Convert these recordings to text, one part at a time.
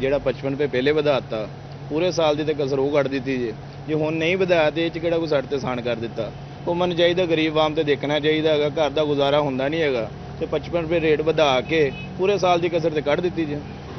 ਜਿਹੜਾ 55 ਰੁਪਏ ਪਹਿਲੇ ਵਧਾਤਾ ਪੂਰੇ ਸਾਲ ਦੀ ਤੇ ਕਸਰ ਉਹ ਕੱਢ ਦਿੱਤੀ ਜੇ ਹੁਣ ਨਹੀਂ ਵਧਾਇਆ ਤੇ ਇਹ ਚ ਕਿਹੜਾ ਕੋਈ ਸਾਡੇ ਤੇ ਸਾਨ ਕਰ ਦਿੱਤਾ। ਉਹ ਮਨ ਚਾਹੀਦਾ ਗਰੀਬ ਆਮ ਤੇ ਦੇਖਣਾ ਚਾਹੀਦਾ ਹੈਗਾ, ਘਰ ਦਾ ਗੁਜ਼ਾਰਾ ਹੁੰਦਾ ਨਹੀਂ ਹੈਗਾ ਤੇ 55 ਰੁਪਏ ਰੇਟ ਵਧਾ ਕੇ ਪੂਰੇ ਸਾਲ ਦੀ ਕਸਰ ਤੇ ਕੱਢ ਦਿੱਤੀ ਜੀ।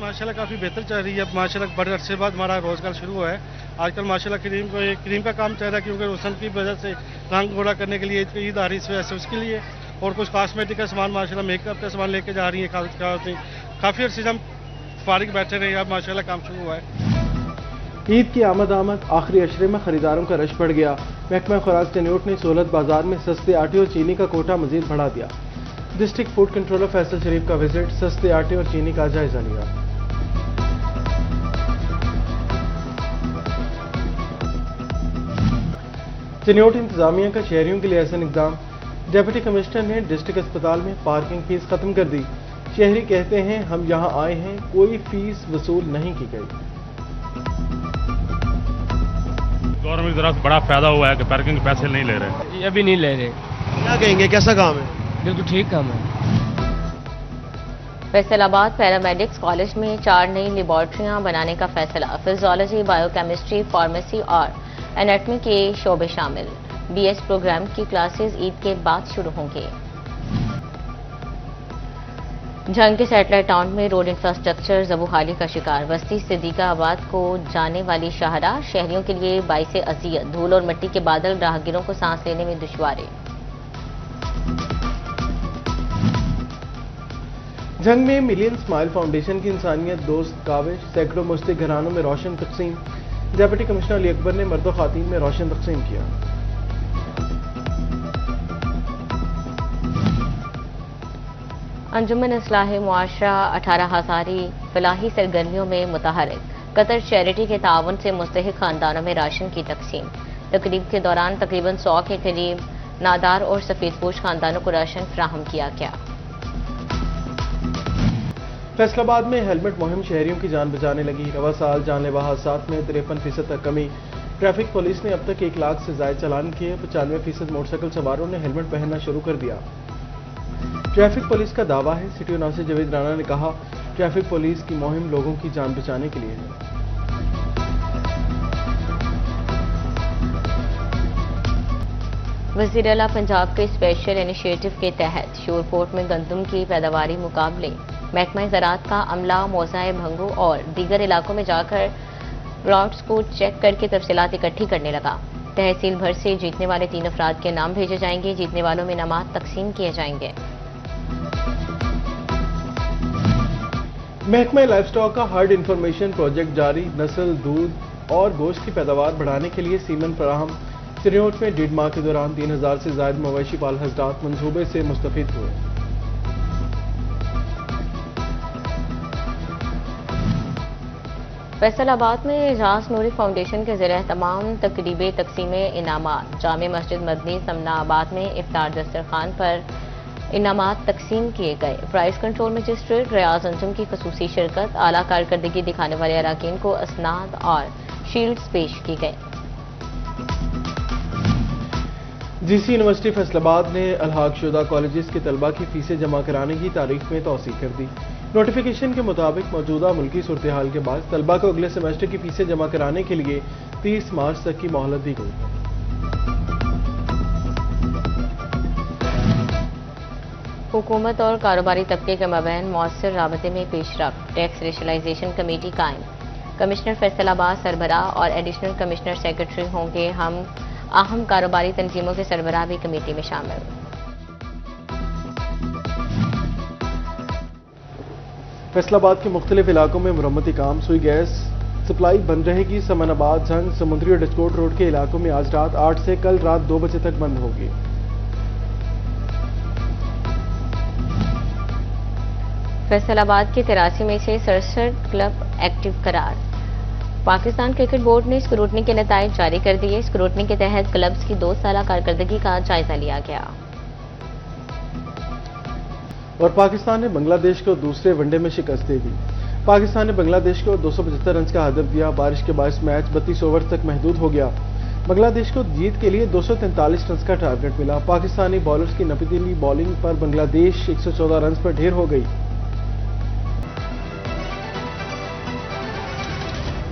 ماشاءاللہ کافی بہتر چل رہی ہے، ماشاءاللہ بڑے عرصے بعد ہمارا روزگار شروع ہوا ہے۔ آج کل ماشاءاللہ کریم کا کام چل رہا ہے، کیونکہ روشن کی وجہ سے رنگ گوڑا کرنے کے لیے عید آ رہی ہے، اس وجہ سے اس کے لیے، اور کچھ کاسمیٹک کا سامان ماشاءاللہ میک اپ کا سامان لے کے جا رہی ہیں۔ کافی عرصے سے ہم فارغ بیٹھے رہے ہیں، اب ماشاءاللہ کام شروع ہوا ہے۔ عید کی آمد آخری اشرے میں خریداروں کا رش بڑھ گیا۔ محکمہ خوراک چنیوٹ نے سہولت بازار میں سستے آٹے اور چینی کا کوٹا مزید بڑھا دیا۔ ڈسٹرکٹ فوڈ کنٹرولر فیصل شریف کا وزٹ، سستے آٹے اور چینی کا جائزہ لیا۔ چنیوٹ انتظامیہ کا شہریوں کے لیے احسن اقدام، ڈپٹی کمشنر نے ڈسٹرکٹ اسپتال میں پارکنگ فیس ختم کر دی۔ شہری کہتے ہیں ہم یہاں آئے ہیں، کوئی فیس وصول نہیں کی گئی۔ گورنمنٹ کی طرف سے بڑا فائدہ ہوا ہے کہ پارکنگ کے پیسے نہیں لے رہے۔ یہ ابھی نہیں لے رہے۔ کیا کہیں گے، کیسا کام ہے؟ بالکل ٹھیک کام ہے۔ فیصل آباد پیرامیڈکس کالج میں 4 نئی لیبارٹریاں بنانے کا فیصلہ، فزیالوجی، بائیو کیمسٹری، فارمیسی اور انیٹمی کے شعبے شامل۔ بی ایس پروگرام کی کلاسز عید کے بعد شروع ہوں گے۔ جھنگ کے سیٹلائٹ ٹاؤن میں روڈ انفراسٹرکچر زبوحالی کا شکار، بستی صدیقہ آباد کو جانے والی شاہراہ شہریوں کے لیے باعث اذیت، دھول اور مٹی کے بادل راہگیروں کو سانس لینے میں دشواری۔ جھنگ میں ملین اسمائل فاؤنڈیشن کی انسانیت دوست کاوش، سینکڑوں مستحق گھرانوں میں روشن تقسیم، ڈپٹی کمشنر علی اکبر نے مرد و خواتین میں روشن تقسیم کیا۔ انجمن اصلاح معاشرہ 18 ہزاری فلاحی سرگرمیوں میں متحرک، قطر چیریٹی کے تعاون سے مستحق خاندانوں میں راشن کی تقسیم۔ تقریب کے دوران تقریباً 100 کے قریب نادار اور سفید پوش خاندانوں کو راشن فراہم کیا گیا۔ فیصل آباد میں ہیلمٹ مہم شہریوں کی جان بچانے لگی، رواں سال جان لیوا حادثات میں 53% تک کمی۔ ٹریفک پولیس نے اب تک 1 لاکھ سے زائد چالان کیے، 95% موٹر سائیکل سواروں نے ہیلمٹ پہننا شروع کر دیا۔ ٹریفک پولیس کا دعویٰ ہے، سٹی ناصر جاوید رانا نے کہا، ٹریفک پولیس کی مہم لوگوں کی جان بچانے کے لیے ہے۔ وزیر اعلیٰ پنجاب کے اسپیشل انیشیٹو کے تحت شورپورٹ میں گندم کی پیداواری مقابلے، محکمہ زراعت کا عملہ موضع بھنگو اور دیگر علاقوں میں جا کر گراؤنڈز کو چیک کر کے تفصیلات اکٹھی کرنے لگا۔ تحصیل بھر سے جیتنے والے 3 افراد کے نام بھیجے جائیں گے، جیتنے والوں میں انعامات تقسیم کیے جائیں گے۔ محکمہ لائف سٹاک کا ہرڈ انفارمیشن پروجیکٹ جاری، نسل، دودھ اور گوشت کی پیداوار بڑھانے کے لیے سیمن فراہم۔ چنیوٹ میں 1.5 ماہ کے دوران 3000 سے زائد مویشی پال حضرات منصوبے سے مستفید ہوئے۔ فیصل آباد میں اعجاز نوری فاؤنڈیشن کے زیر اہتمام تقریب تقسیم انعامات، جامع مسجد مدنی سمنا آباد میں افطار دسترخوان پر انعامات تقسیم کیے گئے۔ پرائز کنٹرول مجسٹریٹ ریاض انجم کی خصوصی شرکت، اعلیٰ کارکردگی دکھانے والے اراکین کو اسناد اور شیلڈز پیش کی گئے۔ جی سی یونیورسٹی فیصل آباد نے الحاق شدہ کالجز کے طلبہ کی فیسیں جمع کرانے کی تاریخ میں توسیع کر دی۔ نوٹیفیکیشن کے مطابق موجودہ ملکی صورتحال کے بعد طلبہ کو اگلے سیمسٹر کی فیسیں جمع کرانے کے لیے 30 مارچ تک کی مہلت دی گئی ہے۔ حکومت اور کاروباری طبقے کے مابین مؤثر رابطے میں پیش رفت، ٹیکس ریشنلائزیشن کمیٹی قائم، کمشنر فیصل آباد سربراہ اور ایڈیشنل کمشنر سیکرٹری ہوں گے، اہم کاروباری تنظیموں کے سربراہ بھی کمیٹی میں شامل۔ فیصل آباد کے مختلف علاقوں میں مرمتی کام، سوئی گیس سپلائی بند رہے گی۔ سمن آباد، جھنگ، سمندری اور ڈسکوٹ روڈ کے علاقوں میں آج رات 8 سے کل رات 2 بجے تک بند ہوگی۔ فیصل آباد کے 83 میں سے 67 کلب ایکٹیو قرار۔ پاکستان کرکٹ بورڈ نے اسکروٹنی کے نتائج جاری کر دیے۔ اسکروٹنی کے تحت کلبز کی 2 سالہ کارکردگی کا جائزہ لیا گیا۔ اور پاکستان نے بنگلہ دیش کو دوسرے ون ڈے میں شکست دے دی۔ پاکستان نے بنگلہ دیش کو 275 رنز کا ہدف دیا۔ بارش کے باعث میچ 32 اوور تک محدود ہو گیا۔ بنگلہ دیش کو جیت کے لیے 243 رنز کا ٹارگٹ ملا۔ پاکستانی بالرز کی نپتیلی بالنگ پر بنگلہ دیش 114 رنز پر ڈھیر ہو گئی۔